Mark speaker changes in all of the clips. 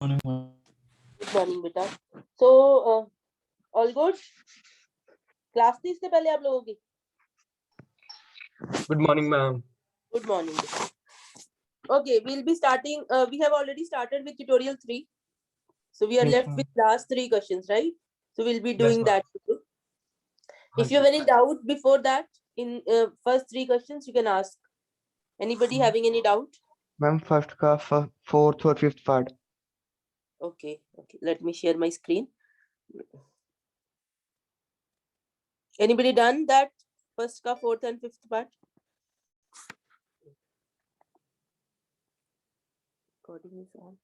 Speaker 1: Good morning बेटा। So all good? Class थी इससे पहले आप लोगों की?
Speaker 2: Good morning, ma'am.
Speaker 1: Good morning. Okay, we'll be starting. We have already started with tutorial 3. So we are
Speaker 2: Yes,
Speaker 1: left
Speaker 2: ma'am.
Speaker 1: with last 3 questions, right? So we'll be
Speaker 2: Yes,
Speaker 1: doing
Speaker 2: ma'am.
Speaker 1: that today. If you have any doubt before that, in first 3 questions, you can ask. Anybody having any doubt?
Speaker 3: Ma'am first का fourth और fifth part
Speaker 1: Okay, okay. Let me share my screen. Anybody done that? First ka, fourth and fifth part? Recording is on.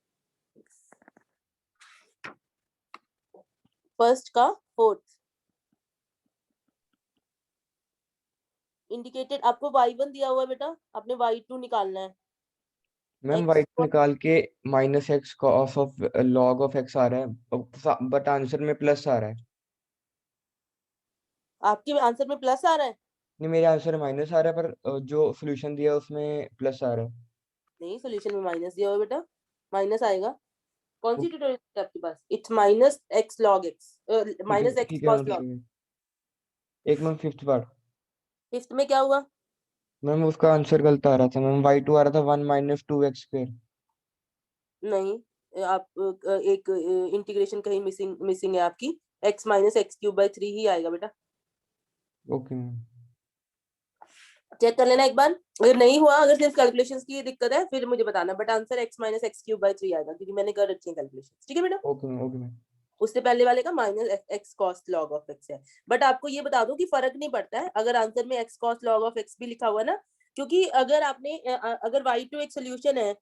Speaker 1: First का fourth. Indicated आपको y1 दिया हुआ है बेटा, आपने y2 निकालना है.
Speaker 3: मैम वाइट निकाल के minus x cos of log of x आ रहा है बट आंसर में प्लस आ रहा है.
Speaker 1: आपके आंसर में प्लस आ रहा है?
Speaker 3: नहीं मेरे आंसर माइनस आ रहा है पर जो सॉल्यूशन दिया उसमें प्लस आ रहा है.
Speaker 1: नहीं, सॉल्यूशन में माइनस दिया हुआ है बेटा, माइनस आएगा. कौन सी ट्यूटोरियल है आपके पास? It's minus x log x, minus x
Speaker 3: ठीक है
Speaker 1: कॉस
Speaker 3: मैम.
Speaker 1: लॉग.
Speaker 3: एक मैम फिफ्थ पार्ट
Speaker 1: फिफ्थ में क्या हुआ?
Speaker 3: मैम उसका आंसर गलत आ रहा था मैम. y2 आ रहा था 1 माइनस 2x स्क्वायर.
Speaker 1: नहीं, आप एक इंटीग्रेशन कहीं मिसिंग है आपकी. x minus x cube by 3 ही आएगा बेटा.
Speaker 3: Okay ma'am.
Speaker 1: चेक कर लेना एक बार. अगर नहीं हुआ, अगर सिर्फ कैलकुलेशंस की दिक्कत है फिर मुझे बताना, but answer x minus x cube by 3 आएगा क्योंकि मैंने कर रखी है कैलकुलेशन. ठीक है बेटा?
Speaker 3: Okay ma'am. Okay ma'am.
Speaker 1: उससे पहले वाले का minus x cos log of x है. बट आपको ये बता दूं कि फर्क नहीं पड़ता है अगर आंसर में x cos log of x भी लिखा हुआ है ना, क्योंकि अगर आपने अगर y2 एक सोल्यूशन है,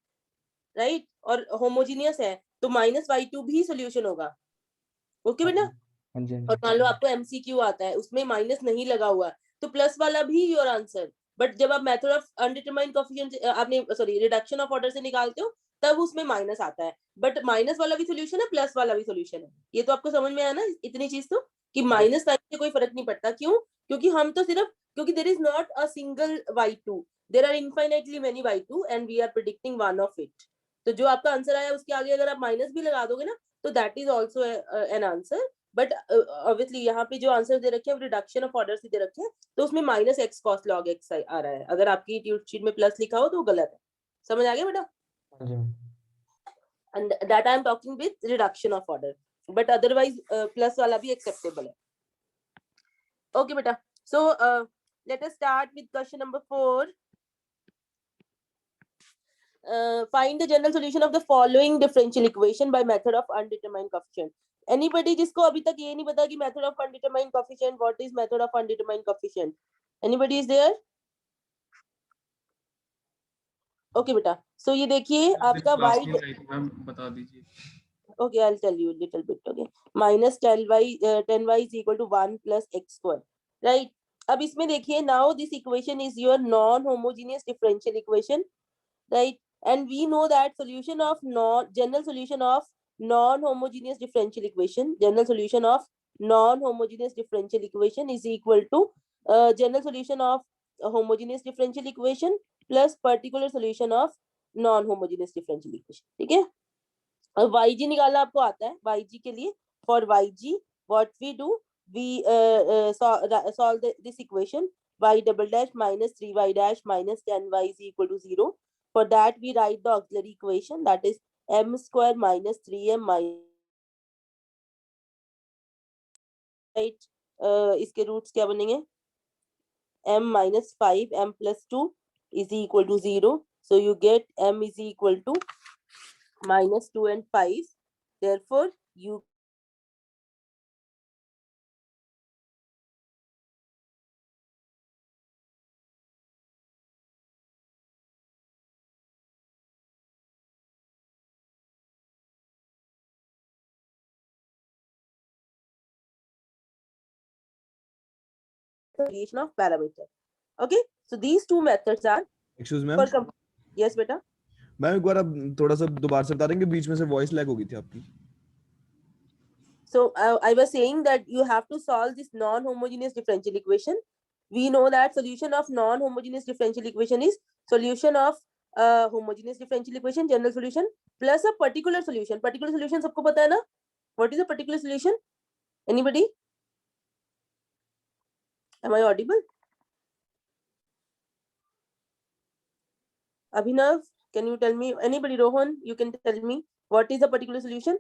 Speaker 1: राइट, और होमोजीनियस है, तो माइनस y2 भी सोल्यूशन होगा. ओके बेटा?
Speaker 3: हाँ जी.
Speaker 1: और मान लो आपको एमसीक्यू आता है, उसमें माइनस नहीं लगा हुआ, तो प्लस वाला भी योर आंसर. बट जब आप मेथड ऑफ अनडिटरमाइंड कोएफिशिएंट आपने सॉरी रिडक्शन ऑफ ऑर्डर से निकालते हो, तब उसमें माइनस आता है. बट माइनस वाला भी सोल्यूशन है, प्लस वाला भी सोल्यूशन है. ये तो आपको समझ में आया ना इतनी चीज, तो कि माइनस साइन से कोई फर्क नहीं पड़ता. क्यों? क्योंकि हम तो सिर्फ, क्योंकि there is not a single y2, there are infinitely many y2 and we are predicting one of it. तो जो आपका आंसर आया उसके आगे अगर आप माइनस भी लगा दोगे ना, तो that is also an answer. But obviously यहाँ पे जो आंसर दे रखे हैं रिडक्शन ऑफ ऑर्डर दे रखे हैं, तो उसमें minus x cos log x आ रहा है. अगर आपकी ट्यूट शीट में प्लस लिखा हो तो गलत है. समझ आ गया बेटा? And that I am talking with reduction of order, but otherwise plus वाला भी एक्सेप्टेबल है. ओके बेटा, so let us start with question number 4. Find the general solution of the following differential equation by method of undetermined coefficient. Anybody जिसको अभी तक ये नहीं पता कि method of undetermined coefficient, what is method of undetermined coefficient? Anybody is there? Okay बेटा, so ये देखिए आपका y
Speaker 2: बता दीजिए.
Speaker 1: Okay, I'll tell you a little bit. Okay, minus 10y is equal to 1 plus x square, right? अब इसमें देखिए, now this equation is your non-homogeneous differential equation, right? And we know that solution of general solution of non-homogeneous differential equation, general solution of non-homogeneous differential equation is equal to general solution of a homogeneous differential equation plus particular solution of non-homogeneous differential equation. ठीक है? और yg निकालना आपको आता है. yg के लिए for yg what we do, we solve this equation y double dash minus 3y dash minus 10y is equal to 0. For that we write the auxiliary equation, that is m square minus 3m minus, right? इसके roots क्या बनेंगे? m minus 5m plus 2 is equal to 0. So you get m is equal to minus 2 and 5. Therefore you variation of parameter. Okay, so these two methods are.
Speaker 2: Excuse me, ma'am.
Speaker 1: Yes बेटा.
Speaker 2: Ma'am एक बार आप थोड़ा सा दोबारा से बता देंगे, बीच में से वॉइस लैग हो गई थी आपकी.
Speaker 1: So I was saying that you have to solve this non-homogeneous differential equation. We know that solution of non-homogeneous differential equation is solution of homogeneous differential equation general solution plus a particular solution. Particular solution सबको पता है ना? What is a particular solution? Anybody? Am I audible? Abhinav, can you tell me? Anybody? Rohan, you can tell me what is a particular solution?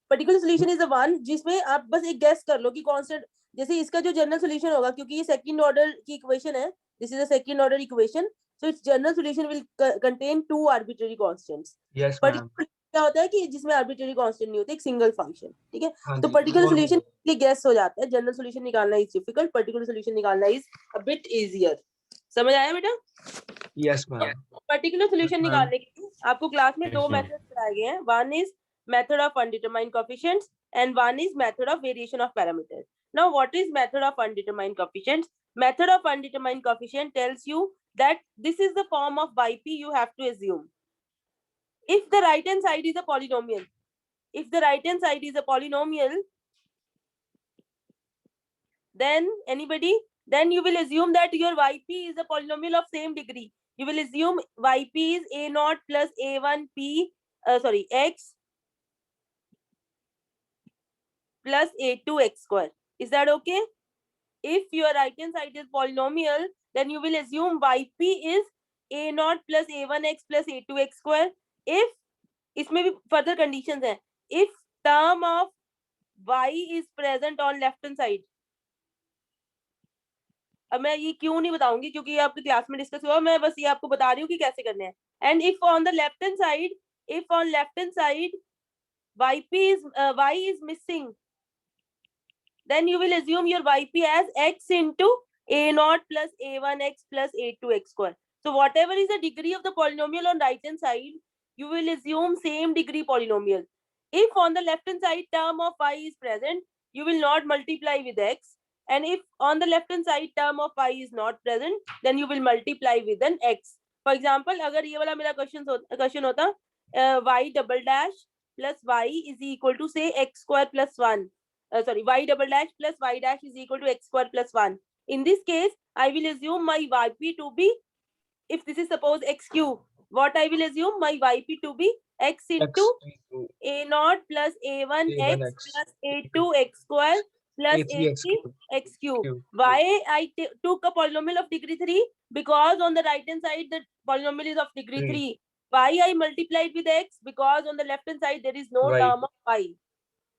Speaker 1: Particular solution is the one जिसमें आप बस एक guess कर लो कि constant, जैसे इसका जो general solution होगा, क्योंकि ये second order की equation है, this is a second order equation, so its general solution will contain two arbitrary constants.
Speaker 4: Yes,
Speaker 1: Particular
Speaker 4: ma'am.
Speaker 1: solution क्या होता है कि जिसमें arbitrary constant नहीं होते, एक single function, ठीक है?
Speaker 4: हाँ
Speaker 1: तो
Speaker 4: जी,
Speaker 1: particular
Speaker 4: वो-
Speaker 1: solution ये guess हो जाता है, general solution निकालना is difficult, particular solution निकालना is a bit easier. समझ आया बेटा?
Speaker 4: Yes, ma'am.
Speaker 1: Particular solution
Speaker 4: ma'am.
Speaker 1: निकालने के लिए आपको क्लास में
Speaker 4: Yes,
Speaker 1: दो
Speaker 4: ma'am.
Speaker 1: मेथड्स पढ़ाए गए हैं. One is method of undetermined coefficients and one is method of variation of parameters. Now what is method of undetermined coefficients? Method of undetermined coefficient tells you that this is the form of yp you have to assume. If the right hand side is a polynomial, then anybody, then you will assume that your yp is a polynomial of same degree. You will assume yp is a naught plus a1p x plus a2 x square. Is that okay? If your right hand side is polynomial, then you will assume yp is a naught plus a1 x plus a2 x square. If इसमें भी further conditions हैं. If term of y is present on left hand side, अब मैं ये क्यों नहीं बताऊंगी क्योंकि ये आपकी क्लास में डिस्कस हुआ, मैं बस ये आपको बता रही हूँ कि कैसे करने हैं. And if on the left hand side y is missing, then you will assume your yp as x into a naught plus a1 x plus a2 x square. So whatever is the degree of the polynomial on right hand side, you will assume same degree polynomial. If on the left hand side term of y is present, you will not multiply with x. And if on the left hand side term of y is not present, then you will multiply with an x. For example, अगर ये वाला मेरा question होता y double dash plus y is equal to say x square plus 1. Y double dash plus y dash is equal to x square plus 1. In this case, I will assume my yp to be, if this is suppose x cube, what I will assume my yp to be x into a naught plus a1 x plus a2 x square plus a3 x cube. Why I took a polynomial of degree 3? Because on the right hand side the polynomial is of degree 3. Why I multiplied with x? Because on the left hand side there is no term of y.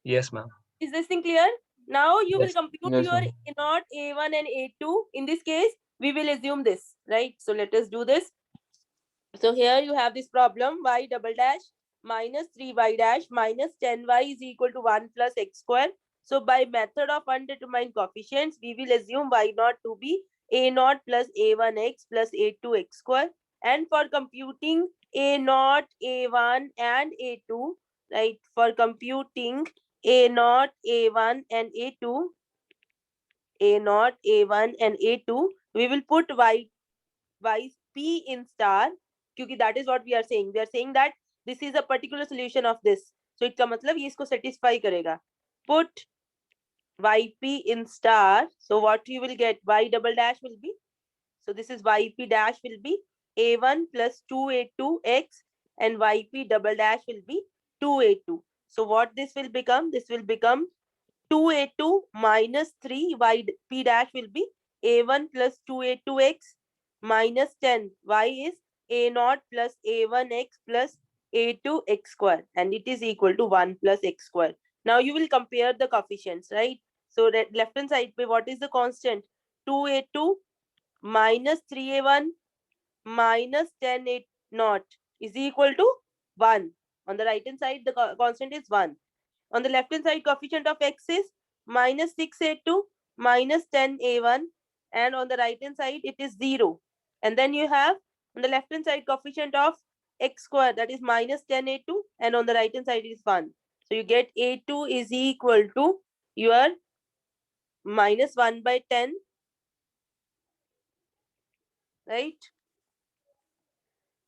Speaker 4: Yes, ma'am.
Speaker 1: Is this thing clear? Now you will
Speaker 4: Yes.
Speaker 1: compute
Speaker 3: Yes,
Speaker 1: your
Speaker 3: ma'am.
Speaker 1: a naught, a1 and a2. In this case, we will assume this, right? So let us do this. So here you have this problem, y double dash minus 3y dash minus 10y is equal to 1 plus x square. So by method of undetermined coefficients, we will assume y naught to be a naught plus a1x plus a2 x square. And for computing a naught, a1 and a2, right? For computing a naught, a1 and a2, we will put p in star, क्योंकि that is what we are saying. We are saying that this is a particular solution of this. So इसका मतलब ये इसको satisfy करेगा. Put yp in star. So what you will get? Y double dash will be, so this is yp dash will be a1 plus 2a2x and yp double dash will be 2a2. So what this will become? This will become 2a2 minus 3 yp dash will be a1 plus 2a2x minus 10. Y is a naught plus a1x plus a2x square, and it is equal to 1 plus x square. Now you will compare the coefficients, right? So left hand side, what is the constant? 2a2 minus 3a1 minus 10a naught is equal to 1. On the right hand side, the constant is 1. On the left hand side, coefficient of x is minus 6a2 minus 10a1, and on the right hand side it is 0. And then you have on the left hand side coefficient of x square, that is minus 10a2, and on the right hand side is 1. So you get a2 is equal to your minus 1 by 10, right?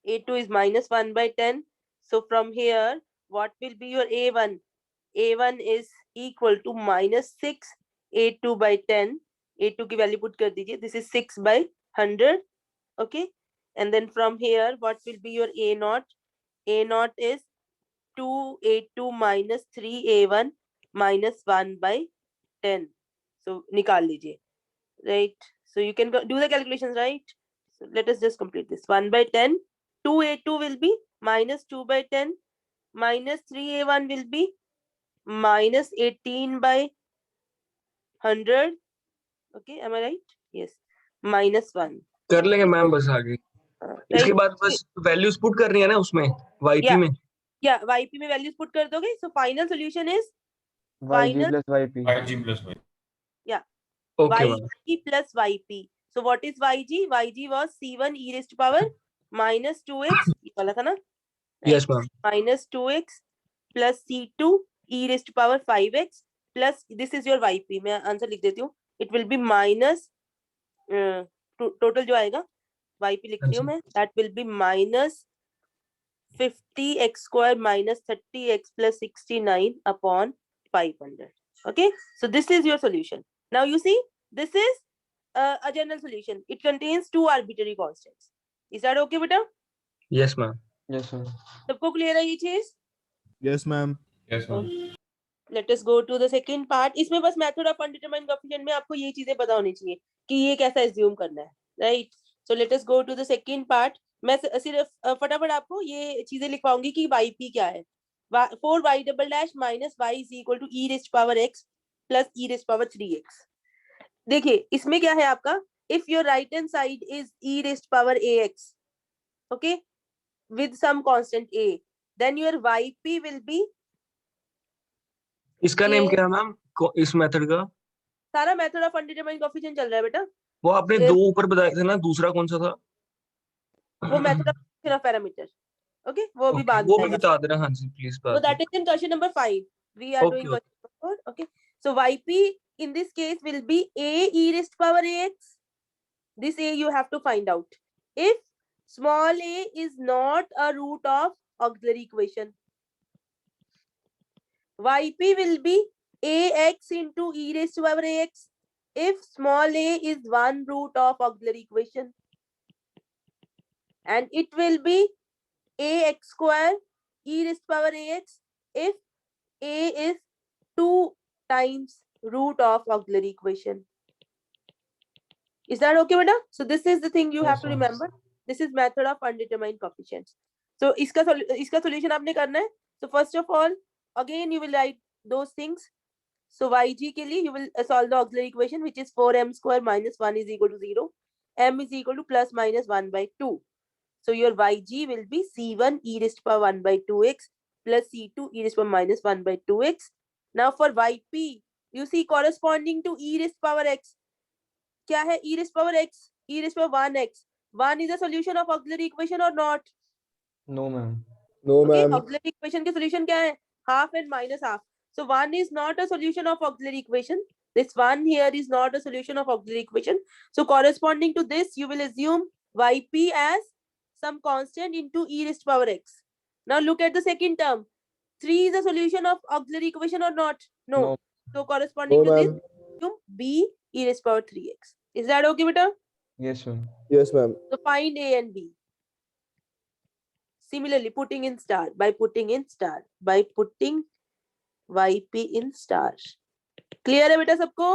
Speaker 1: A2 is minus 1 by 10. So from here, what will be your a1? A1 is equal to minus 6 a2 by 10. A2 की value put कर दीजिए. This is 6 by 100. Okay. and then from here what will be your a naught? A naught is 2a2 minus 3a1 minus 1 by 10. So निकाल लीजिए, right? So you can do the calculations, right? So let us just complete this. 1 by 10, 2a2 will be minus 2 by 10, minus 3a1 will be minus 18 by 100. Okay, am I right? Yes. Minus 1.
Speaker 4: कर लेंगे ma'am बस आगे। इसके
Speaker 1: Right?
Speaker 4: बाद बस values put करनी है ना उसमें वाईपी
Speaker 1: Yeah.
Speaker 4: में।
Speaker 1: Yeah, YP में values put कर दोगे. So final solution is
Speaker 3: YG
Speaker 1: final.
Speaker 3: plus YP.
Speaker 5: YG plus Y.
Speaker 1: Yeah.
Speaker 4: Okay ma'am.
Speaker 1: YG plus YP. So what is YG? YG was C1 e raised to power minus 2x. ये वाला था ना?
Speaker 4: Yes ma'am.
Speaker 1: Minus 2x plus C2 e raised to power 5x plus this is your YP. मैं answer लिख देती हूँ. It will be minus total जो आएगा YP लिखती हूँ मैं. That will be minus 50x square minus 30x plus 69 upon 500. Okay, so this is your solution. Now you see, this is a general solution. It contains two arbitrary constants. Is that okay, beta?
Speaker 4: Yes ma'am.
Speaker 3: Yes, sir.
Speaker 1: सबको clear है ये चीज?
Speaker 2: Yes, ma'am.
Speaker 5: Yes, ma'am.
Speaker 1: Let us go to the second part. इसमें बस method of undetermined coefficient में आपको ये चीजें पता होनी चाहिए कि ये कैसा assume करना है, right? So let us go to the second part. मैं सिर्फ फटाफट आपको ये चीजें लिखवाऊंगी कि yp क्या है. 4y double dash minus y is equal to e raised power x plus e raised power 3x. देखिए इसमें क्या है आपका, if your right hand side is e raised power ax, okay, with some constant a, then your yp will be,
Speaker 4: इसका name क्या है ma'am इस method का?
Speaker 1: सारा मेथड ऑफ अनडिटरमाइंड कोएफिशिएंट चल रहा है बेटा.
Speaker 4: वो आपने दो ऊपर बताए थे ना, दूसरा कौन सा था?
Speaker 1: वो मेथड ऑफ पैरामीटर. ओके, वो भी बाद
Speaker 4: वो
Speaker 1: में
Speaker 4: भी
Speaker 1: आएगा.
Speaker 4: बता देना। हाँ जी प्लीज
Speaker 1: So
Speaker 4: बात।
Speaker 1: that is in question number 5. We are doing
Speaker 4: Okay,
Speaker 1: question number 4. Okay. So yp in this case will be a e raised power ax. This a you have to find out. If small a is not a root of auxiliary equation, yp will be ax into e raised to power ax. If small a is one root of auxiliary equation, and it will be ax square e raised to power ax if a is 2 times root of auxiliary equation. Is that okay, beta? So this is the thing you
Speaker 3: Yes,
Speaker 1: have to
Speaker 3: ma'am.
Speaker 1: remember. This is method of undetermined coefficients. So इसका solution आपने करना है. So first of all, again you will write those things. So yg के लिए you will solve the auxiliary equation, which is 4m square minus 1 is equal to 0. M is equal to plus minus 1 by 2. So your yg will be c1 e raised to power 1 by 2x plus c2 e raised to power minus 1 by 2x. Now for yp, you see corresponding to e raised to power x. क्या है e raised to power x? E raised to power 1x. 1 is a solution of auxiliary equation or not?
Speaker 3: No, ma'am.
Speaker 2: No,
Speaker 1: Okay,
Speaker 2: ma'am.
Speaker 1: auxiliary equation के solution क्या है? Half and minus half. So 1 is not a solution of auxiliary equation. This 1 here is not a solution of auxiliary equation. So corresponding to this, you will assume yp as some constant into e raised to power x. Now look at the second term. 3 is a solution of auxiliary equation or not? No.
Speaker 3: No.
Speaker 1: So corresponding
Speaker 2: No,
Speaker 1: to this,
Speaker 2: ma'am.
Speaker 1: assume b e raised to power 3x. Is that okay, beta?
Speaker 3: Yes, sir.
Speaker 2: Yes, ma'am.
Speaker 1: So find a and b. Similarly, putting in star, by putting yp in star. Clear है बेटा सबको?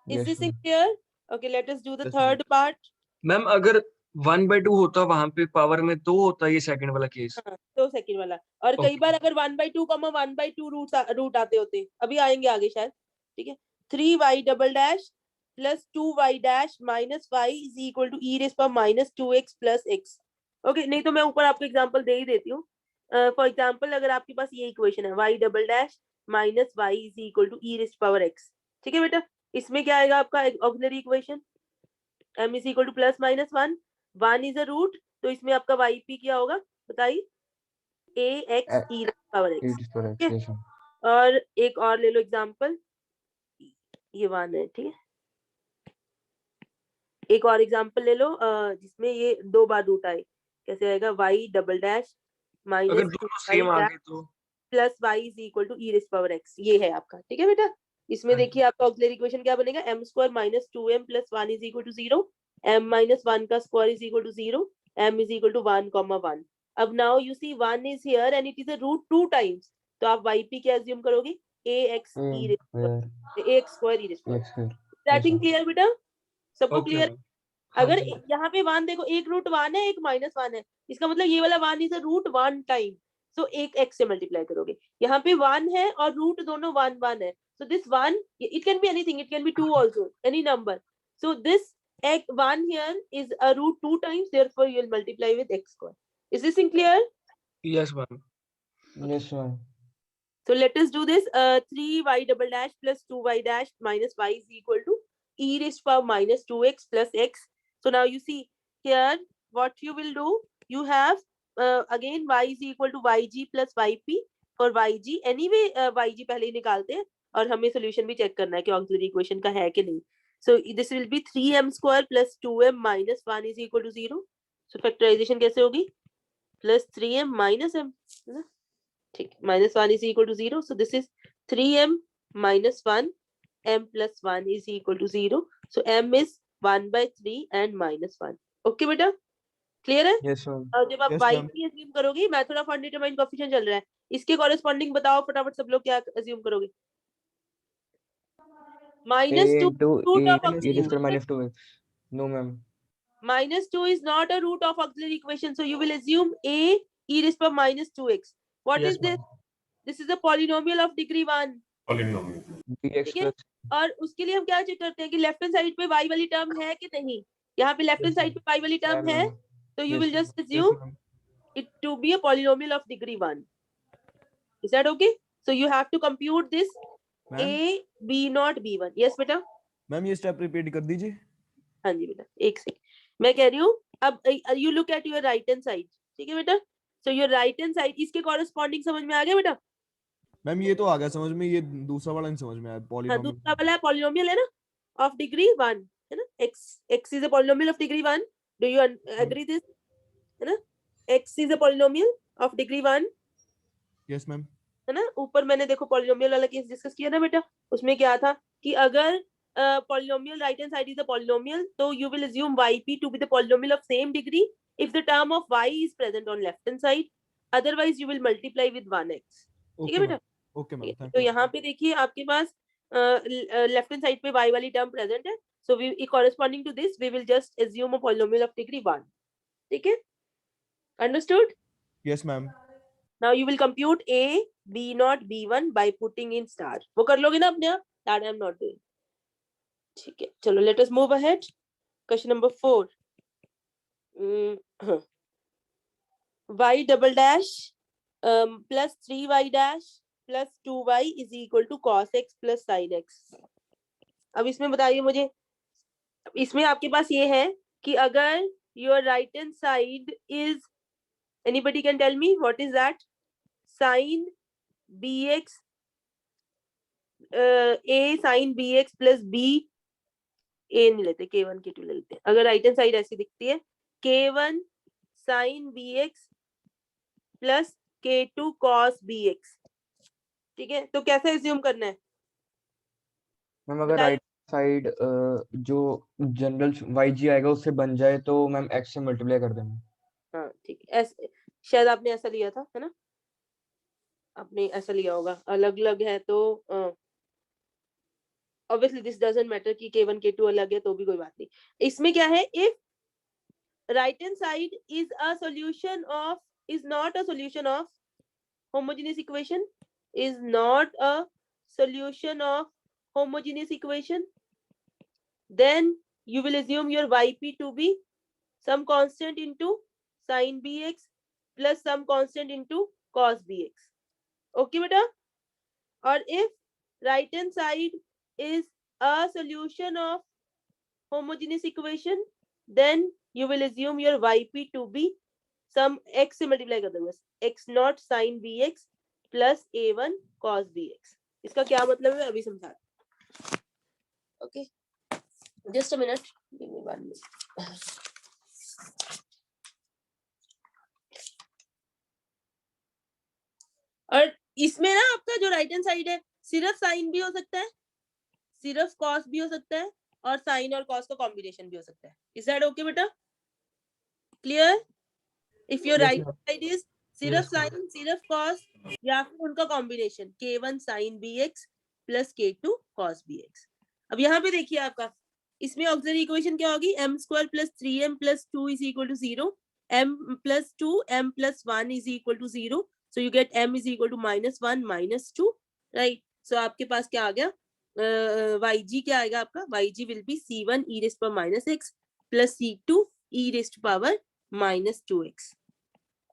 Speaker 1: Is
Speaker 3: Yes,
Speaker 1: this
Speaker 3: ma'am.
Speaker 1: clear? Okay, let us do the
Speaker 2: Yes,
Speaker 1: third part.
Speaker 4: Ma'am अगर 1/2 होता वहां पे power में तो होता ये सेकंड वाला केस।
Speaker 1: हाँ, तो सेकंड वाला. और कई
Speaker 4: Okay.
Speaker 1: बार अगर 1/2 1/2 रूट आते होते, अभी आएंगे आगे शायद. ठीक है. 3y double dash plus 2y dash minus y is equal to e raised power minus 2x plus x. Okay, नहीं तो मैं ऊपर आपको एग्जांपल दे ही देती हूँ. फॉर एग्जांपल अगर आपके पास ये इक्वेशन है y double dash minus y is equal to e raised power x. ठीक है बेटा, इसमें क्या आएगा आपका auxiliary equation m is equal to plus minus 1. 1 is a root, तो इसमें आपका yp क्या होगा बताइए? ax e raised power x.
Speaker 3: It is correct. Yes, sir.
Speaker 1: और एक और ले लो एग्जांपल, ये 1 है. ठीक है, एक और एग्जांपल ले लो जिसमें ये 2 बार रूट आए. कैसे आएगा? y डबल डैश
Speaker 4: अगर
Speaker 1: माइनस
Speaker 4: दोनों सेम आ गए तो
Speaker 1: plus y is equal to e raised power x. ये है आपका. ठीक है बेटा, इसमें देखिए आपका ऑक्सिलरी इक्वेशन क्या बनेगा? m square minus 2m plus 1 is equal to 0. m minus 1 का square is equal to 0, m is equal to 1 comma 1. अब now you see 1 is here and it is a root 2 times, तो आप yp क्या assume करोगे? ax e raised to ax square e raised to
Speaker 3: x square.
Speaker 1: that thing clear बेटा? सबको
Speaker 4: okay
Speaker 1: clear?
Speaker 4: Ma'am. हाँ
Speaker 1: अगर
Speaker 4: जी।
Speaker 1: यहाँ पे 1 देखो, एक रूट 1 है, एक माइनस 1 है, इसका मतलब ये वाला 1 इज अ रूट 1 टाइम, सो एक x से मल्टीप्लाई करोगे। यहाँ पे 1 है और रूट दोनों 1 1 है, so this 1 it can be anything, it can be 2 also, any number, so this x 1 here is a root 2 times, therefore you will multiply with x square. Is this thing clear?
Speaker 4: Yes ma'am.
Speaker 3: Yes, ma'am.
Speaker 1: So let us do this. 3y double dash plus 2y dash minus y is equal to e raised to power minus 2x plus x. So now you see here what you will do. You have again y is equal to yg plus yp for yg. Anyway yg पहले ही निकालते हैं और हमें solution भी check करना है कि auxiliary equation का है कि नहीं. So this will be 3m square plus 2m minus 1 is equal to 0. So factorization कैसे होगी? Plus 3m minus m, है ना? ठीक, minus 1 is equal to 0, so this is 3m minus 1, m plus 1 is equal to 0, so m is 1 by 3 and minus 1. Okay बेटा, clear है?
Speaker 3: Yes, ma'am.
Speaker 1: और जब आप
Speaker 2: Yes,
Speaker 1: y
Speaker 2: ma'am.
Speaker 1: की assume करोगे, मेथड ऑफ अनडिटरमाइंड कोएफिशिएंट चल रहा है, इसके कॉरेस्पॉन्डिंग बताओ फटाफट सब लोग क्या assume करोगे? minus 2
Speaker 3: into
Speaker 1: root
Speaker 3: e
Speaker 1: of
Speaker 3: e
Speaker 1: auxiliary
Speaker 3: raised to
Speaker 1: equation.
Speaker 3: minus 2x. No, ma'am.
Speaker 1: Minus 2 is not a root of auxiliary equation, so you will assume a e raised to minus 2x. What
Speaker 4: Yes,
Speaker 1: is this?
Speaker 4: ma'am.
Speaker 1: This is a polynomial of degree 1.
Speaker 3: bx
Speaker 1: ठीक है,
Speaker 3: plus
Speaker 1: और उसके लिए हम क्या check करते हैं कि लेफ्ट हैंड साइड पे y वाली टर्म है कि नहीं। यहाँ पे लेफ्ट हैंड साइड पे y वाली टर्म है, तो you
Speaker 3: Yes,
Speaker 1: will
Speaker 3: ma'am.
Speaker 1: Just assume it to be a polynomial of degree 1. Is that okay? So you have to compute this
Speaker 2: ma'am
Speaker 1: a b not b1. Yes बेटा?
Speaker 2: Ma'am ये step repeat कर दीजिए।
Speaker 1: हाँ जी बेटा, एक second मैं कह रही हूँ। अब you look at your right hand side, ठीक है बेटा? So your right hand side, इसके कॉरेस्पॉन्डिंग समझ में आ गया बेटा?
Speaker 2: मैम ये तो आ गया समझ में, ये दूसरा वाला नहीं समझ में आया।
Speaker 1: हाँ,
Speaker 2: पॉलीनोमियल
Speaker 1: दूसरा वाला पॉलिनोमियल है ना, ऑफ डिग्री 1, है ना? x is a polynomial of degree 1. Do you agree this? है ना, x is a polynomial of degree 1,
Speaker 2: yes ma'am.
Speaker 1: है ना? ऊपर मैंने देखो पॉलिनोमियल वाला केस डिस्कस किया ना बेटा, उसमें क्या था कि अगर polynomial right hand side is a polynomial, तो you will assume yp to be the polynomial of same degree if the term of y is present on left hand side, otherwise you will multiply with 1x. ठीक है बेटा?
Speaker 2: Okay ma'am,
Speaker 1: ठीक है,
Speaker 2: thank
Speaker 1: तो
Speaker 2: you.
Speaker 1: यहाँ पे देखिए आपके पास लेफ्ट हैंड साइड पे y वाली टर्म प्रेजेंट है, so we corresponding to this we will just assume a polynomial of degree 1. ठीक है, understood?
Speaker 2: Yes ma'am.
Speaker 1: Now you will compute a b not b1 by putting in star. वो कर लोगे ना अपने आप? That I am not doing. ठीक है, चलो let us move ahead. Question number 4. y double dash plus 3y dash plus 2y is equal to cos x plus sin x. अब इसमें बताइए मुझे, इसमें आपके पास ये है कि अगर your right hand side is, anybody can tell me what is that? sin bx, a sin bx plus b, a नहीं लेते, k1 k2 ले लेते हैं. अगर राइट हैंड साइड ऐसी दिखती है, k1 sin bx plus k2 cos bx. ठीक है, तो कैसे एज्यूम करना है
Speaker 3: मैम अगर
Speaker 1: बताइए?
Speaker 3: राइट साइड जो जनरल yg आएगा उससे बन जाए तो मैम x से मल्टीप्लाई कर देना।
Speaker 1: हाँ ठीक है, ऐसे शायद आपने ऐसा लिया था, है ना? आपने ऐसा लिया होगा, अलग अलग है तो ऑब्वियसली दिस डजंट मैटर कि k1 k2 अलग है तो भी कोई बात नहीं. इसमें क्या है, if right hand side is a solution of, is not a solution of homogeneous equation, is not a solution of homogeneous equation, then you will assume your yp to be some constant into sin bx plus some constant into cos bx. Okay beta? Or if right hand side is a solution of homogeneous equation, then you will assume your yp to be some x से multiply कर देंगे, x not sin bx plus a1 cos bx. इसका क्या मतलब है अभी समझा. Okay, just a minute, give me 1 minute. और इसमें ना आपका जो राइट हैंड साइड है, सिर्फ साइन भी हो सकता है, सिर्फ कॉस भी हो सकता है, और साइन और कॉस का कॉम्बिनेशन भी हो सकता है. इज दैट ओके बेटा? Clear? If your
Speaker 2: Yes,
Speaker 1: right
Speaker 2: ma'am.
Speaker 1: Side is सिर्फ
Speaker 4: Yes, ma'am.
Speaker 1: साइन सिर्फ कॉस, या फिर उनका combination k1 sin bx plus k2 cos bx. अब यहाँ पे देखिए आपका इसमें ऑक्सिलरी इक्वेशन क्या होगी? m square plus 3m plus 2 is equal to 0, m plus 2 m plus 1 is equal to 0, so you get m is equal to -1 -2, right? So आपके पास क्या आ गया? yg क्या आएगा आपका? yg will be c1 e raised power -x प्लस c2 e raised power -2x.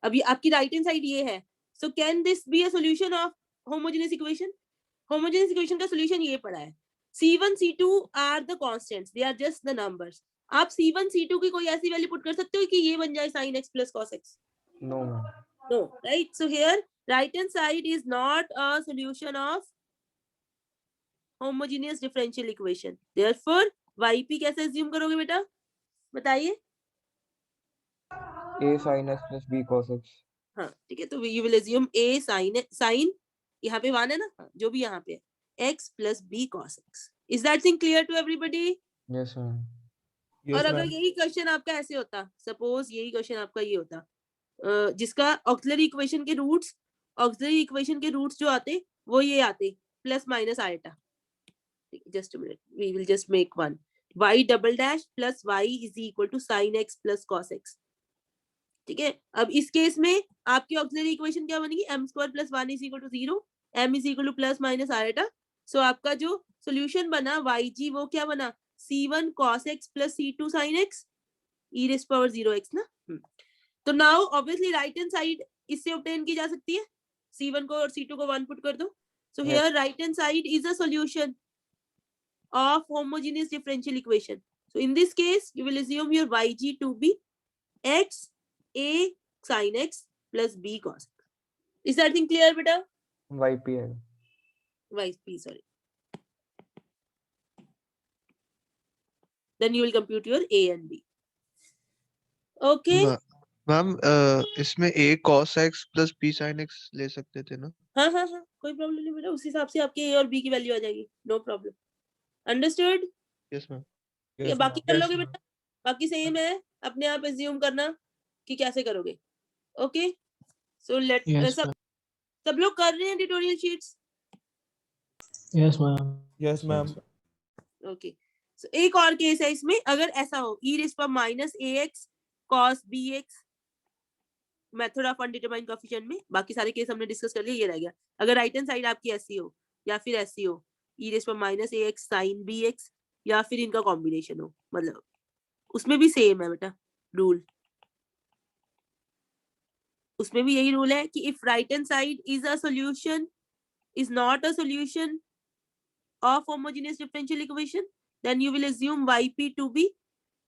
Speaker 1: अब ये आपकी राइट हैंड साइड ये है. So can this be a solution of homogeneous equation? Homogeneous equation का सॉल्यूशन ये पड़ा है. C1 C2 are the constants, they are just the numbers. आप C1 C2 की कोई ऐसी वैल्यू पुट कर सकते हो कि ये बन जाए sin x plus cos x?
Speaker 3: No.
Speaker 1: No, right? So here right hand side is not a solution of homogeneous differential equation. Therefore yp कैसे assume करोगे बेटा? बताइए.
Speaker 3: A sin x plus B cos x.
Speaker 1: हाँ ठीक है, तो you will assume a sin यहाँ पे 1 है ना, हाँ, जो भी यहाँ पे है x plus b cos x. Is that thing clear to everybody?
Speaker 3: Yes, ma'am.
Speaker 2: Yes,
Speaker 1: और अगर
Speaker 2: ma'am.
Speaker 1: यही क्वेश्चन आपका ऐसे होता, सपोज यही क्वेश्चन आपका ये होता, जिसका ऑक्सिलरी इक्वेशन के रूट्स जो आते वो ये आते plus minus iota. Just minute, we will just make one. y double dash plus y is equal to sin x plus cos x. ठीक है, अब इस केस में आपकी ऑक्सिलरी इक्वेशन क्या बनेगी? m square plus 1 is equal to 0, m is equal to plus minus iota. So आपका जो सॉल्यूशन बना yg वो क्या बना? c1 cos x प्लस c2 sin x e raised power 0x ना. तो now obviously right hand side इससे ऑब्टेन की जा सकती है. c1 को और c2 को 1 पुट कर दो. So here right hand side is a solution of homogeneous differential equation. So in this case you will assume your yg to be x a sin x plus b cos x. Is that thing clear beta?
Speaker 3: YP है.
Speaker 1: yp, sorry. Then you will compute your a and b. Okay.
Speaker 5: Ma'am इसमें a cos x plus b sin x ले सकते थे ना?
Speaker 1: हाँ हाँ हाँ, कोई प्रॉब्लम नहीं बेटा, उस हिसाब से आपके a और b की वैल्यू आ जाएगी. No problem. Understood?
Speaker 5: Yes ma'am.
Speaker 1: ये बाकी कर लोगे बेटा, बाकी सेम है, अपने आप एज्यूम करना कि कैसे करोगे. ओके, सो लेट सब लोग कर रहे हैं tutorial sheets?
Speaker 6: Yes ma'am.
Speaker 2: Yes, ma'am.
Speaker 1: Okay, so एक और केस है इसमें, अगर ऐसा हो e raised power minus ax cos bx method of undetermined coefficient में. बाकी सारे केस हमने डिस्कस कर लिए, ये रह गया. अगर राइट हैंड साइड आपकी ऐसी हो या फिर ऐसी हो, e raised power minus ax sin bx, या फिर इनका कॉम्बिनेशन हो, मतलब उसमें भी सेम है बेटा रूल. उसमें भी यही रूल है कि if right hand side is a solution, is not a solution of homogeneous differential equation, then you will assume yp to be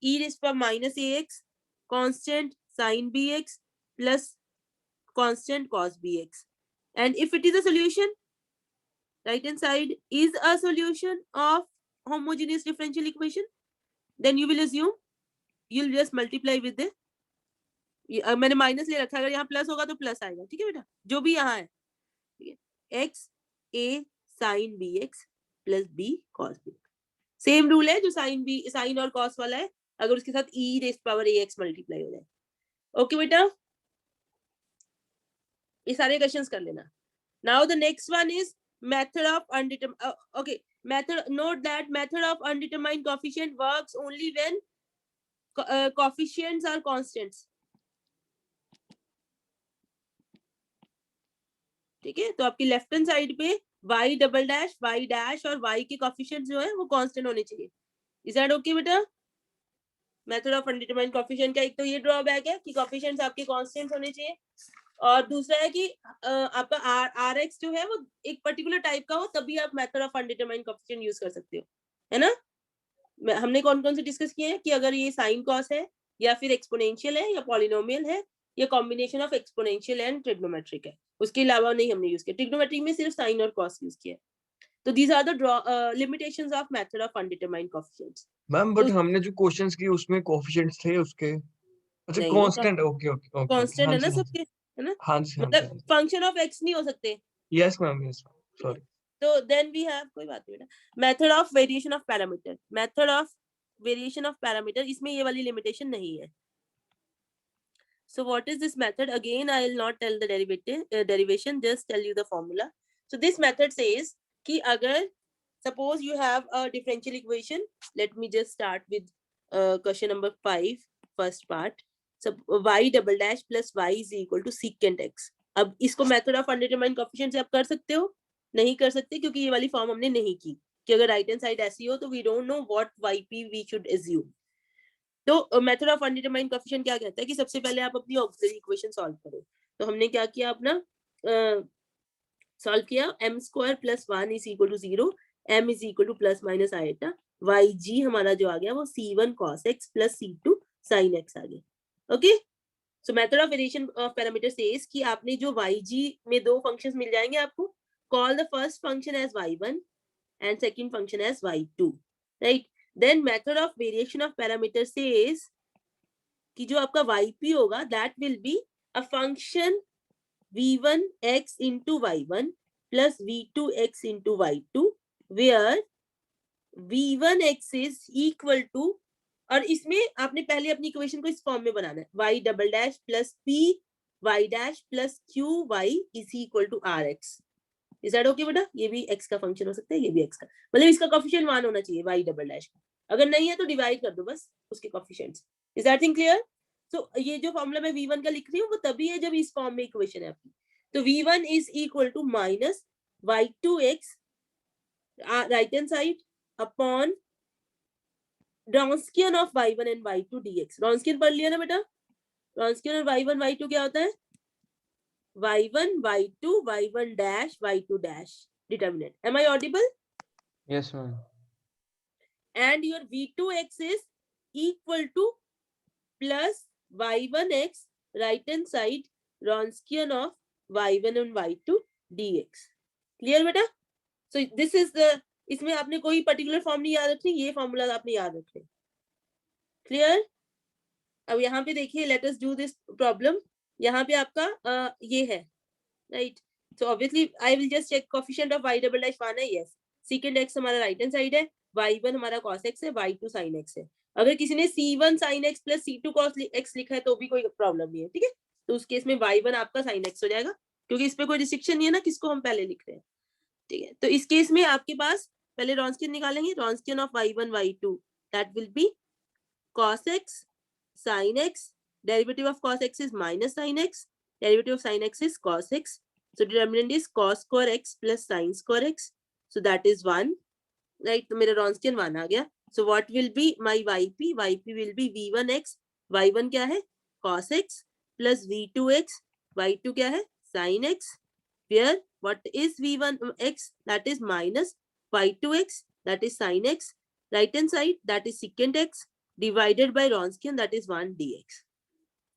Speaker 1: e raised power minus ax constant sin bx plus constant cos bx. And if it is a solution, right hand side is a solution of homogeneous differential equation, then you will assume you'll just multiply with the मैंने minus ले रखा है, अगर यहाँ plus होगा तो plus आएगा. ठीक है बेटा, जो भी यहाँ है, ठीक है, x a sin bx plus b cos b. Same rule है जो साइन और कॉस वाला है, अगर उसके साथ e raise power ax multiply हो जाए. ओके बेटा, ये सारे क्वेश्चंस कर लेना. Now the next one is method of undetermined. Okay, method, note that method of undetermined coefficient works only when coefficients are constants. ठीक है, तो आपकी लेफ्ट हैंड साइड पे y double dash y dash और y के coefficients जो है वो कांस्टेंट होने चाहिए. इज दैट ओके बेटा? मेथड ऑफ अनडिटरमाइंड कोएफिशिएंट का एक तो ये ड्रॉबैक है कि कोएफिशिएंट्स आपके कांस्टेंट्स होने चाहिए, और दूसरा है कि आपका rx जो है वो एक पर्टिकुलर टाइप का हो, तभी आप method of undetermined coefficient use कर सकते हो, है ना. हमने कौन कौन से डिस्कस किए हैं कि अगर ये साइन कॉस है या फिर एक्सपोनेंशियल है या पॉलिनोमियल है या combination of exponential and trigonometric है, उसके अलावा नहीं हमने यूज किया. ट्रिग्नोमेट्री में सिर्फ साइन और कॉस यूज किया. तो these are the limitations of method of undetermined coefficients.
Speaker 4: Ma'am but हमने जो क्वेश्चंस किए उसमें कोएफिशिएंट्स थे उसके. अच्छा,
Speaker 1: नहीं,
Speaker 4: constant. Okay okay okay,
Speaker 1: constant है ना सबके, है ना.
Speaker 4: हाँ जी,
Speaker 1: मतलब फंक्शन ऑफ x नहीं हो सकते.
Speaker 4: Yes ma'am, yes sorry.
Speaker 1: तो देन वी हैव, कोई बात नहीं बेटा, method of variation of parameter, method of variation of parameter, इसमें ये वाली लिमिटेशन नहीं है. So what is this method? Again, I will not tell the derivation, just tell you the formula. So this method says कि अगर suppose you have a differential equation, let me just start with question number 5, first part. So y double dash plus y is equal to secant x. अब इसको method of undetermined coefficient से आप कर सकते हो? नहीं कर सकते क्योंकि ये वाली फॉर्म हमने नहीं की कि अगर राइट हैंड साइड ऐसी हो तो we don't know what yp we should assume. तो मेथड ऑफ अनडिटरमाइंड कोएफिशिएंट क्या कहता है कि सबसे पहले आप अपनी ऑक्सिलरी इक्वेशन सॉल्व करो. तो हमने क्या किया, अपना सॉल्व किया, m square plus 1 is equal to 0, m is equal to plus minus iota, yg हमारा जो आ गया वो c1 cos x प्लस c2 sin x आ गया. Okay, so method of variation of parameter says कि आपने जो yg में दो फंक्शंस मिल जाएंगे आपको, call the first function as y1 and second function as y2, right. Then method of variation of parameter says कि जो आपका yp होगा that will be a function v1 x into y1 plus v2 x into y2 where v1 x is equal to, और इसमें आपने पहले अपनी equation को इस फॉर्म में बनाना है, y double dash plus p y dash plus q y is equal to rx. Is that okay बेटा? ये भी x का फंक्शन हो सकता है, ये भी x का, मतलब इसका कोएफिशिएंट 1 होना चाहिए y डबल डैश का. अगर नहीं है तो डिवाइड कर दो बस उसके coefficients. Is that thing clear? So ये जो फॉर्मूला मैं v1 का लिख रही हूँ वो तभी है जब इस फॉर्म में इक्वेशन है आपकी. तो v1 is equal to minus y2x right hand side upon Wronskian of y1 and y2 dx. Wronskian पढ़ लिया ना बेटा? Wronskian और y1 y2 क्या होता है? y1 y2 y1 dash y2 dash determinant. Am I audible?
Speaker 3: Yes, ma'am.
Speaker 1: And your v2x is equal to plus y1x right hand side Wronskian of y1 and y2 dx. Clear बेटा? So this is the, इसमें आपने कोई particular form नहीं याद रखनी, ये formula आपने याद रखने. क्लियर? अब यहाँ पे देखिए, let us do this problem. यहाँ पे आपका ये है, right. So obviously I will just check coefficient of y double dash 1 है, यस. सेकंड x हमारा राइट हैंड साइड है, y1 हमारा cos x है, y2 sin x है. अगर किसी ने c1 sin x प्लस c2 cos x लिखा है तो भी कोई प्रॉब्लम नहीं है, ठीक है. तो उस केस में y1 आपका sin x हो जाएगा क्योंकि इस पे कोई रिस्ट्रिक्शन नहीं है ना किसको हम पहले लिख रहे हैं, ठीक है. तो इस केस में आपके पास पहले Wronskian निकालेंगे. Wronskian of y1 y2 that will B cos x sin x, derivative of cos x is minus sin x, derivative of sin x is cos x. So determinant is cos square x plus sin square x. So that is 1, right? तो मेरा Wronskian 1 आ गया. So what will be my yp? Yp will be v1x. y1 क्या है? cos x plus v2x. y2 क्या है? sin x. Where what is v1x? That is minus y2x. That is sin x. Right hand side that is secant x divided by Wronskian, that is 1 dx.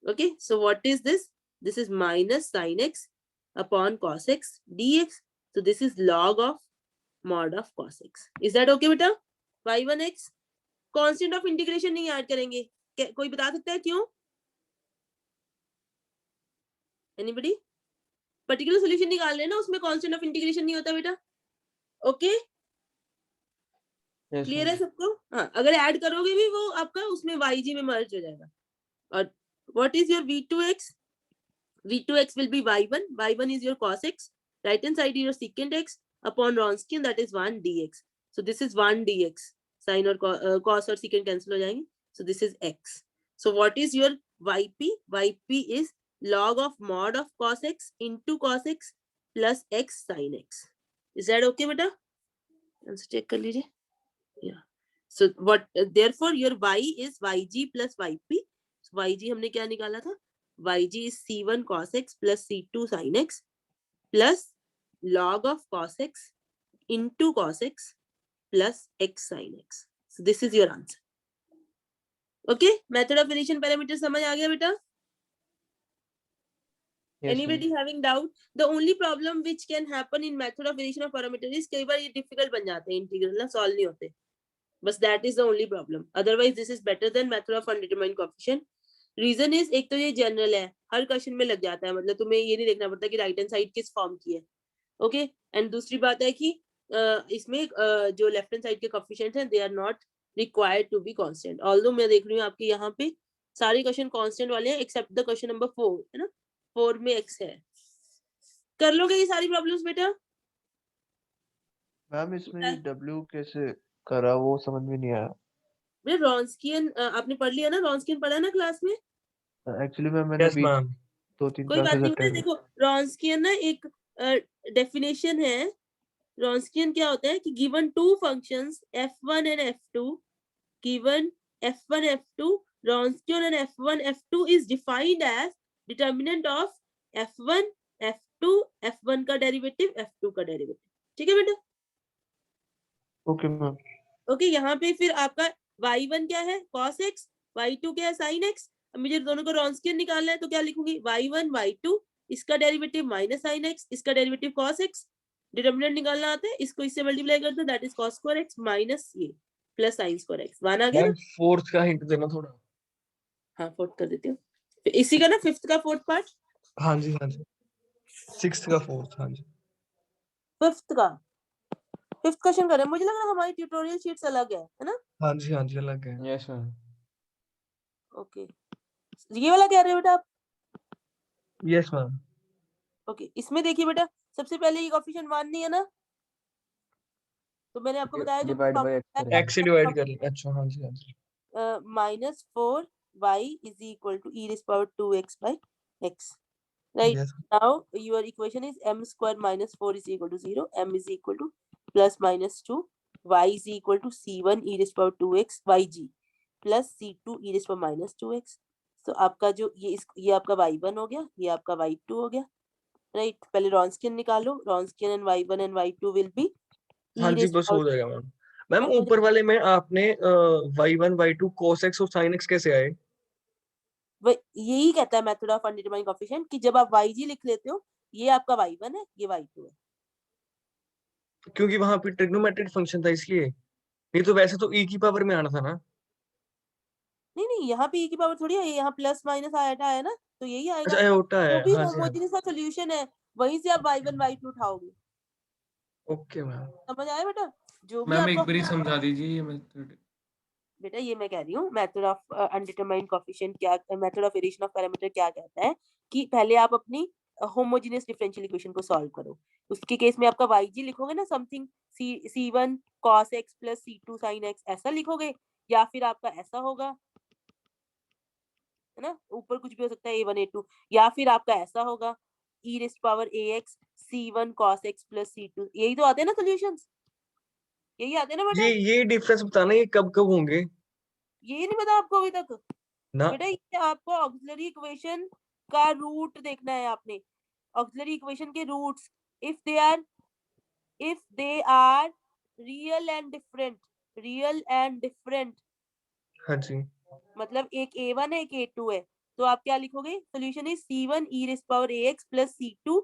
Speaker 1: Okay, so what is this? This is minus sin x upon cos x dx. So this is log of mod of cos x. Is that okay बेटा? y1x constant of integration नहीं add करेंगे. कोई बता सकता है क्यों? Anybody? Particular solution निकाल लेना, उसमें कांस्टेंट ऑफ इंटीग्रेशन नहीं होता बेटा. ओके,
Speaker 3: Yes,
Speaker 1: क्लियर है
Speaker 3: ma'am.
Speaker 1: सबको? हाँ, अगर ऐड करोगे भी वो आपका उसमें yg में मर्ज हो जाएगा. और what is your v2x? v2x will be y1. y1 is your cos x. Right hand side your secant x upon Wronskian, that is 1 dx. So this is 1 dx. Sin और cos और secant cancel हो जाएंगे. So this is x. So what is your yp? yp is log of mod of cos x into cos x plus x sin x. Is that okay बेटा? Answer check कर लीजिए. Yeah. So what? Therefore your y is yg plus yp. So yg हमने क्या निकाला था? yg is c1 cos x plus c2 sin x plus log of cos x into cos x plus x sin x. So this is your answer. Okay, method of variation parameter समझ आ गया बेटा?
Speaker 3: Yes, ma'am.
Speaker 1: Anybody having doubt? The only problem which can happen in method of variation of parameter is कई बार ये difficult बन जाते हैं, integral ना solve नहीं होते. बस that is the only problem. Otherwise this is better than method of undetermined coefficient. Reason is एक तो ये general है, हर क्वेश्चन में लग जाता है, मतलब तुम्हें ये नहीं देखना पड़ता कि राइट हैंड साइड किस फॉर्म की है. ओके, एंड दूसरी बात है कि इसमें जो लेफ्ट हैंड साइड के कोएफिशिएंट्स हैं they are not required to be constant, although मैं देख रही हूँ आपके यहाँ पे सारे क्वेश्चन कांस्टेंट वाले हैं एक्सेप्ट द क्वेश्चन नंबर 4 है ना, 4 में x है। कर लोगे ये सारी प्रॉब्लम्स बेटा?
Speaker 5: मैम इसमें ये W कैसे करा वो समझ में नहीं आया।
Speaker 1: बेटा रॉन्स्कियन आपने पढ़ लिया ना, रॉन्स्कियन पढ़ा है ना क्लास में?
Speaker 5: एक्चुअली मैंने
Speaker 4: यस
Speaker 5: अभी
Speaker 4: मैम
Speaker 5: 2-3
Speaker 1: कोई बात
Speaker 5: क्लासेस
Speaker 1: नहीं बेटा,
Speaker 5: अटेंड।
Speaker 1: देखो रॉन्स्कियन ना एक डेफिनेशन है। रॉन्स्कियन क्या होता है कि given two functions f1 and f2, given f1 f2, Wronskian and f1 f2 is defined as determinant of f1 f2, f1 का डेरिवेटिव f2 का डेरिवेटिव। ठीक है बेटा?
Speaker 5: Okay ma'am.
Speaker 1: ओके, यहाँ पे फिर आपका y1 क्या है cos x, y2 क्या है sin x। अब मुझे दोनों को रॉन्स्कियन निकालना है तो क्या लिखूंगी y1 y2, इसका डेरिवेटिव माइनस sin x, इसका डेरिवेटिव cos x। डिटर्मिनेंट निकालना आता है, इसको इससे मल्टीप्लाई कर दो, that is cos square x minus ये plus sin square x। One आ गया ना?
Speaker 4: मैम फोर्थ का हिंट देना थोड़ा।
Speaker 1: हाँ फोर्थ कर देती हूँ, इसी का ना फिफ्थ का फोर्थ पार्ट,
Speaker 4: हाँ जी हाँ जी, सिक्स्थ का फोर्थ, हाँ जी।
Speaker 1: फिफ्थ का फिफ्थ क्वेश्चन कर रहे हैं। मुझे लग रहा है हमारी ट्यूटोरियल शीट्स अलग है ना?
Speaker 4: हाँ जी अलग है।
Speaker 3: Yes ma'am.
Speaker 1: ओके, ये वाला कह रहे हो बेटा आप?
Speaker 4: Yes ma'am.
Speaker 1: ओके, इसमें देखिए बेटा, सबसे पहले ये कोएफिशिएंट 1 नहीं है ना, तो मैंने आपको बताया जो
Speaker 3: डिवाइड बाय एक्स करेंगे।
Speaker 4: एक्स से डिवाइड कर लें। अच्छा हाँ जी हाँ जी।
Speaker 1: -4y is equal to e raised to power 2x by x, right?
Speaker 4: Yes.
Speaker 1: Now your equation is m square minus 4 is equal to 0, m is equal to plus minus 2, y is equal to c1 e raised to power 2x yg plus c2 e raised to power minus 2x। तो आपका जो ये आपका y1 हो गया, ये आपका y2 हो गया, राइट? पहले रॉन्स्कियन निकालो, Wronskian and y1 and y2 will be
Speaker 4: हाँ जी बस हो जाएगा मैम। मैम
Speaker 1: और
Speaker 4: ऊपर वाले में आपने y1 y2 cos x और sin x कैसे आए?
Speaker 1: यही कहता है मेथड ऑफ अनडिटरमाइंड कोएफिशिएंट कि जब आप yg लिख लेते हो, ये आपका y1 है, ये y2 है।
Speaker 4: क्योंकि वहां पे ट्रिग्नोमेट्रिक फंक्शन था इसलिए, नहीं तो वैसे तो e की पावर में आना था ना।
Speaker 1: नहीं नहीं, यहाँ पे e की पावर थोड़ी है, यहाँ प्लस माइनस आया है ना, तो यही आएगा।
Speaker 4: अच्छा एओटा है,
Speaker 1: जो भी
Speaker 4: हाँ जी हाँ।
Speaker 1: होमोजेनियस का सॉल्यूशन है वहीं से आप y1 y2 उठाओगे।
Speaker 4: Okay ma'am.
Speaker 1: समझ आया बेटा? जो भी
Speaker 7: मैम एक
Speaker 1: आपका
Speaker 7: बार समझा दीजिए ये मेथड।
Speaker 1: बेटा ये मैं कह रही हूँ मेथड ऑफ अनडिटरमाइंड कोएफिशिएंट क्या, method of variation of parameter क्या कहता है कि पहले आप अपनी होमोजेनियस डिफरेंशियल इक्वेशन को सॉल्व करो। उसके केस में आपका yg लिखोगे ना something c1 cos x plus c2 sin x, ऐसा लिखोगे, या फिर आपका ऐसा होगा, है ना? ऊपर कुछ भी हो सकता है a1 a2, या फिर आपका ऐसा होगा e raised to power ax c1 cos x plus c2। यही तो आते हैं ना सॉल्यूशंस, यही आते हैं ना बेटा?
Speaker 4: ये डिफरेंस बताना ये कब कब होंगे
Speaker 1: यही नहीं पता आपको अभी तक?
Speaker 4: ना।
Speaker 1: बेटा ये आपको ऑक्सिलरी इक्वेशन का रूट देखना है आपने, ऑक्सिलरी इक्वेशन के roots, if they are real and different, real and different,
Speaker 4: हाँ जी
Speaker 1: मतलब एक a1 है एक a2 है, तो आप क्या लिखोगे? Solution is c1 e raised to power ax plus c2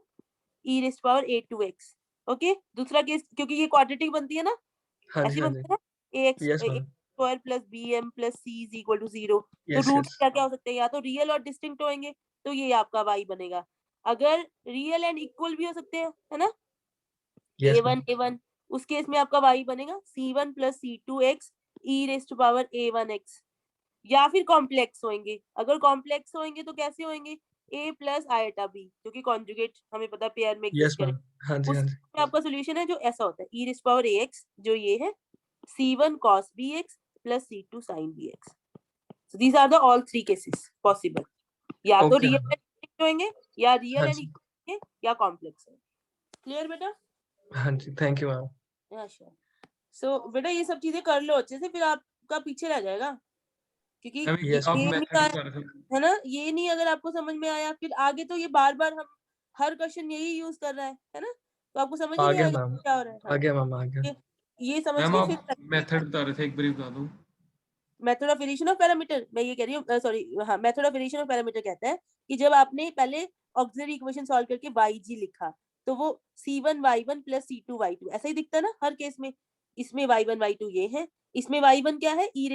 Speaker 1: e raised to power a2x। Okay, दूसरा केस क्योंकि ये क्वाड्रेटिक बनती है ना,
Speaker 4: हाँ
Speaker 1: ऐसी
Speaker 4: जी हाँ
Speaker 1: बनती
Speaker 4: जी।
Speaker 1: है ना, ax
Speaker 4: yes ma'am.
Speaker 1: Square plus bm plus c is equal to 0। तो
Speaker 4: यस
Speaker 1: रूट
Speaker 4: यस
Speaker 1: क्या क्या हो सकते हैं? या तो रियल और डिस्टिंक्ट होंगे, तो ये आपका y बनेगा। अगर रियल एंड इक्वल भी हो सकते हैं, है ना,
Speaker 4: यस
Speaker 1: a1 a1, उस केस में आपका y बनेगा c1 plus c2x e raised to power a1x। या फिर कॉम्प्लेक्स होंगे, अगर कॉम्प्लेक्स होंगे तो कैसे होंगे? a प्लस आयटा b, क्योंकि कॉन्जुगेट हमें पता है पेयर में
Speaker 4: यस
Speaker 1: एग्जिस्ट
Speaker 4: मैम।
Speaker 1: करें।
Speaker 4: हाँ जी
Speaker 1: उस
Speaker 4: हाँ जी।
Speaker 1: में आपका सॉल्यूशन है जो ऐसा होता है e raised to power ax, जो ये है c1 cos bx plus c2 sin bx। so these are the all three cases possible, या तो
Speaker 4: ओके
Speaker 1: रियल
Speaker 4: मैम।
Speaker 1: एंड होंगे, या रियल
Speaker 4: हाँ
Speaker 1: एंड
Speaker 4: जी
Speaker 1: इक्वल, या कॉम्प्लेक्स होंगे। क्लियर बेटा?
Speaker 4: हाँ जी, थैंक यू मैम।
Speaker 1: अच्छा, सो बेटा ये सब चीजें कर लो अच्छे से, फिर आपका पीछे रह जाएगा, क्योंकि
Speaker 7: मैम
Speaker 4: Yes,
Speaker 7: आप
Speaker 1: ये नहीं
Speaker 7: मेथड
Speaker 1: आया,
Speaker 7: बता रहे थे।
Speaker 1: है ना, ये नहीं अगर आपको समझ में आया, फिर आगे तो ये बार बार हम हर क्वेश्चन यही यूज कर रहा है ना, तो आपको समझ ही
Speaker 4: आ
Speaker 1: नहीं
Speaker 4: गया
Speaker 1: आएगा
Speaker 4: मैम,
Speaker 1: क्या हो रहा है।
Speaker 4: आ
Speaker 1: हाँ,
Speaker 4: गया मैम, आ गया।
Speaker 1: ये समझ
Speaker 7: मैम
Speaker 1: के
Speaker 7: आप
Speaker 1: फिर
Speaker 7: मेथड बता रहे थे, एक बार बता दो।
Speaker 1: Method of variation of parameter मैं ये कह रही हूँ, सॉरी हाँ, method of variation of parameter कहता है कि जब आपने पहले ऑक्सिलरी इक्वेशन सॉल्व करके yg लिखा, तो वो c1 y1 plus c2 y2 ऐसा ही दिखता है ना हर केस में। इसमें y1 y2 ये है, इसमें y1 क्या है? ये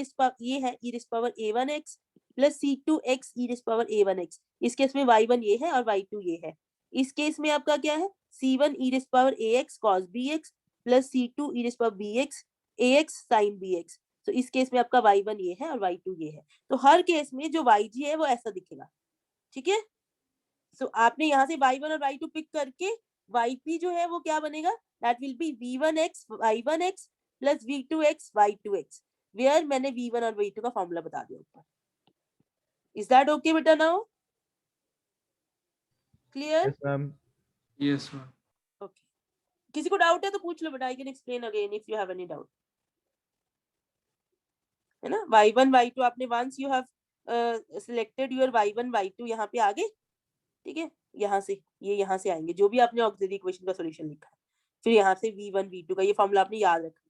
Speaker 1: है e raised power a1x plus c2x e raised power a1x। इस केस में y1 ये है और y2 ये है। इस केस में आपका क्या है? c1 e raised power ax cos bx plus c2 e raised power bx ax sin bx। तो इस केस में आपका y1 ये है और y2 ये है, तो हर केस में जो yg है वो ऐसा दिखेगा, ठीक है। सो आपने यहाँ से y1 और y2 पिक करके yp जो है वो क्या बनेगा, that will be v1x y1x plus v2x y2x, where मैंने v1 और v2 का फॉर्मूला बता दिया ऊपर। इज दैट ओके बेटा? Now clear?
Speaker 2: Yes ma'am.
Speaker 7: Yes, ma'am.
Speaker 1: Okay, किसी को डाउट है तो पूछ लो बेटा, I can explain again if you have any doubt, है ना। y1 y2 आपने once you have selected your y1 y2 यहाँ पे आ गए, ठीक है। यहाँ से ये यहाँ से आएंगे जो भी आपने ऑक्सिलरी इक्वेशन का सॉल्यूशन लिखा है, फिर यहाँ से v1 v2 का ये फॉर्मूला आपने याद रखना।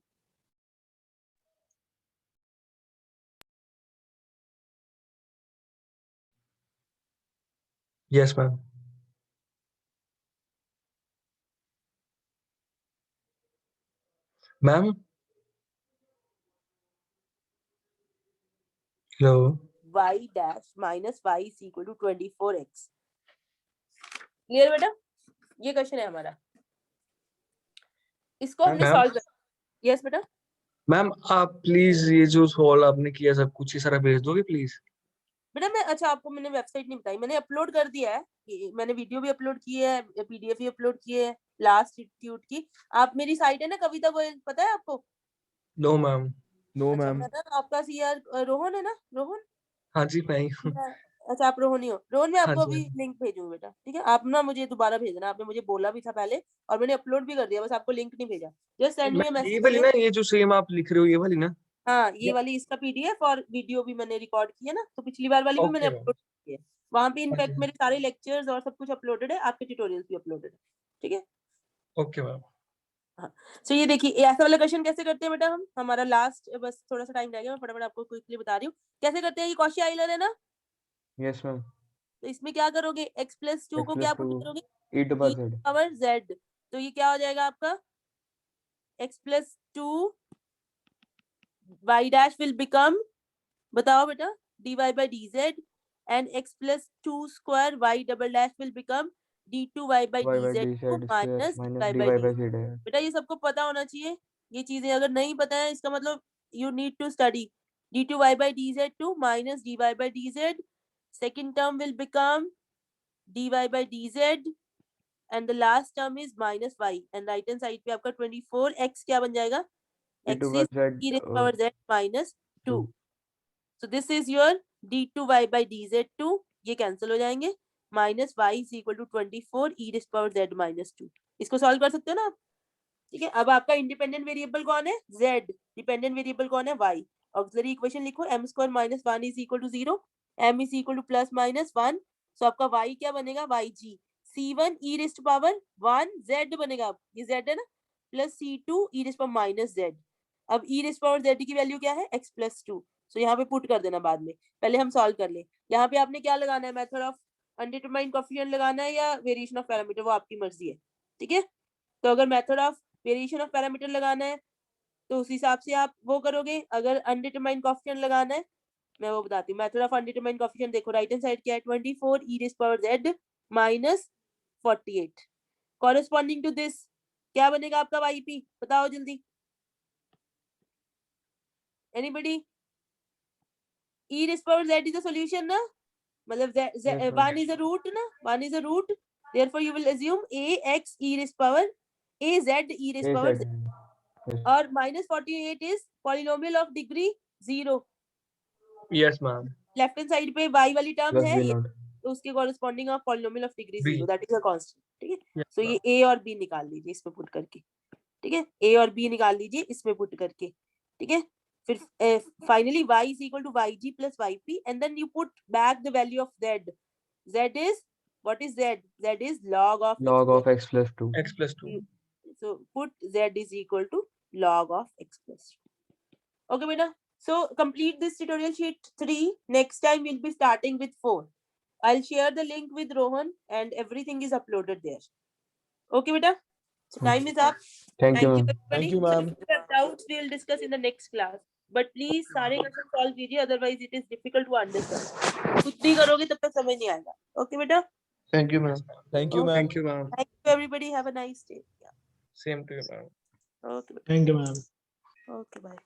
Speaker 4: Yes ma'am. Ma'am hello.
Speaker 1: y dash minus y is equal to 24x। Clear बेटा? ये क्वेश्चन है हमारा, इसको हमने
Speaker 4: मैम?
Speaker 1: सॉल्व कर। यस बेटा?
Speaker 4: मैम आप प्लीज ये जो सॉल्व आपने किया सब कुछ ये सारा भेज दोगे प्लीज?
Speaker 1: बेटा मैं, अच्छा आपको मैंने वेबसाइट नहीं बताई, मैंने अपलोड कर दिया है, मैंने वीडियो भी अपलोड की है, पीडीएफ भी अपलोड की है लास्ट इंस्टीट्यूट की। आप मेरी साइट है ना कविता गोयल, पता है आपको?
Speaker 4: No ma'am.
Speaker 2: नो
Speaker 1: अच्छा
Speaker 2: मैम।
Speaker 1: मैं ना आपका सीआर रोहन है ना, रोहन?
Speaker 4: हाँ जी मैं ही हूँ।
Speaker 1: अच्छा आप रोहन ही हो। रोहन मैं
Speaker 4: हाँ
Speaker 1: आपको
Speaker 4: जी,
Speaker 1: अभी
Speaker 4: हाँ जी।
Speaker 1: लिंक भेजूंगा बेटा, ठीक है। आप ना मुझे दोबारा भेजना, आपने मुझे बोला भी था पहले और मैंने अपलोड भी कर दिया, बस आपको लिंक नहीं भेजा। जस्ट सेंड मी अ
Speaker 4: मैम ये
Speaker 1: मैसेज
Speaker 4: वाली ना,
Speaker 1: अगेन।
Speaker 4: ये जो सेम आप लिख रहे हो ये वाली ना?
Speaker 1: हाँ ये वाली, इसका पीडीएफ और वीडियो भी मैंने रिकॉर्ड की है ना, तो पिछली बार वाली भी मैंने
Speaker 4: ओके मैम।
Speaker 1: अपलोड की है। वहां पे
Speaker 4: ओके
Speaker 1: इनफैक्ट मेरे सारे लेक्चर्स और सब कुछ अपलोडेड है, आपके ट्यूटोरियल्स भी अपलोडेड है, ठीक है।
Speaker 4: Okay ma'am.
Speaker 1: सो ये देखिए, ये ऐसा वाला क्वेश्चन कैसे करते हैं बेटा हम, हमारा लास्ट बस थोड़ा सा टाइम रह गया, मैं फटाफट आपको क्विकली बता रही हूँ कैसे करते हैं। ये कॉशी आइलर है ना,
Speaker 3: यस मैम।
Speaker 1: तो इसमें क्या करोगे, x+2 को क्या पुट करोगे,
Speaker 3: e to power
Speaker 1: e
Speaker 3: z।
Speaker 1: Power z, तो ये क्या हो जाएगा आपका x+2 y dash will become, बताओ बेटा, dy by dz, and x+2 square y double dash will become d2y by
Speaker 3: y by
Speaker 1: dz
Speaker 3: dz
Speaker 1: minus
Speaker 3: minus
Speaker 1: dy
Speaker 3: dy
Speaker 1: by
Speaker 3: by
Speaker 1: dz।
Speaker 3: z है।
Speaker 1: बेटा ये सबको पता होना चाहिए ये चीजें, अगर नहीं पता है इसका मतलब you need to study d2y by dz2 minus dy by dz, second term will become dy by dz and the last term is minus y, and right hand side पे आपका 24x क्या बन जाएगा,
Speaker 3: e to
Speaker 1: x is
Speaker 3: power z
Speaker 1: e raised to power z minus 2।
Speaker 3: 2।
Speaker 1: so this is your d2y by dz2, ये cancel हो जाएंगे, minus y is equal to 24 e raised to power z minus 2। इसको solve कर सकते हो ना आप, ठीक है। अब आपका इंडिपेंडेंट वेरिएबल कौन है, z, डिपेंडेंट वेरिएबल कौन है, y। ऑक्सिलरी इक्वेशन लिखो, m square minus 1 is equal to 0, m is equal to plus minus 1, so आपका y क्या बनेगा, yg c1 e raised to power 1 z बनेगा, ये z है ना, plus c2 e raised to power minus z। अब e raised to power z की value क्या है, x+2, सो यहाँ पे पुट कर देना बाद में, पहले हम सॉल्व कर ले। यहाँ पे आपने क्या लगाना है, मेथड ऑफ अनडिटरमाइंड कोएफिशिएंट लगाना है या वेरिएशन ऑफ पैरामीटर, वो आपकी मर्जी है, ठीक है। तो अगर method of variation of parameter लगाना है तो उस हिसाब से आप वो करोगे, अगर अनडिटरमाइंड कोएफिशिएंट लगाना है मैं वो बताती हूँ। मेथड ऑफ अनडिटरमाइंड कोएफिशिएंट देखो, राइट हैंड साइड क्या है, 24 e raised power z minus 48, corresponding to this क्या बनेगा आपका yp, बताओ जल्दी, anybody? e raised power z is a solution ना, मतलब
Speaker 3: Yes, ma'am.
Speaker 1: 1 is a root ना, 1 is a root, therefore you will assume ax e raised power az e raised power z,
Speaker 3: Yes.
Speaker 1: और minus 48 is polynomial of degree 0,
Speaker 4: yes ma'am.
Speaker 1: Left hand side पे y वाली term
Speaker 3: Plus
Speaker 1: है
Speaker 3: b
Speaker 1: ये,
Speaker 3: naught।
Speaker 1: तो उसके corresponding of polynomial of degree
Speaker 4: B।
Speaker 1: 0, that is a constant, ठीक है।
Speaker 4: Yes
Speaker 1: so ये a और b निकाल लीजिए इसमें पुट करके, ठीक है, a और b निकाल लीजिए इसमें पुट करके, ठीक है। फिर finally y is equal to yg plus yp and then you put back the value of z, z is, what is z, z is log of
Speaker 3: log
Speaker 1: x
Speaker 3: of x plus 2।
Speaker 4: x+2।
Speaker 1: so put z is equal to log of x plus 2, okay beta. So complete this tutorial sheet 3, next time we'll be starting with 4. I'll share the link with Rohan and everything is uploaded there, okay beta. So time is up.
Speaker 3: Thank you, ma'am.
Speaker 1: everybody.
Speaker 2: Thank you,
Speaker 1: So
Speaker 2: ma'am.
Speaker 1: if you have doubts we'll discuss in the next class, but please सारे question solve कीजिए, otherwise it is difficult to understand, कुछ नहीं करोगे तब तक समझ नहीं आएगा, okay beta.
Speaker 5: Thank you, ma'am.
Speaker 2: Thank you,
Speaker 1: Okay.
Speaker 2: ma'am.
Speaker 4: Thank you ma'am.
Speaker 1: Thank you everybody, have a nice day. Yeah.
Speaker 4: Same to you ma'am.
Speaker 1: Okay
Speaker 6: Thank you, ma'am.
Speaker 1: Okay bye.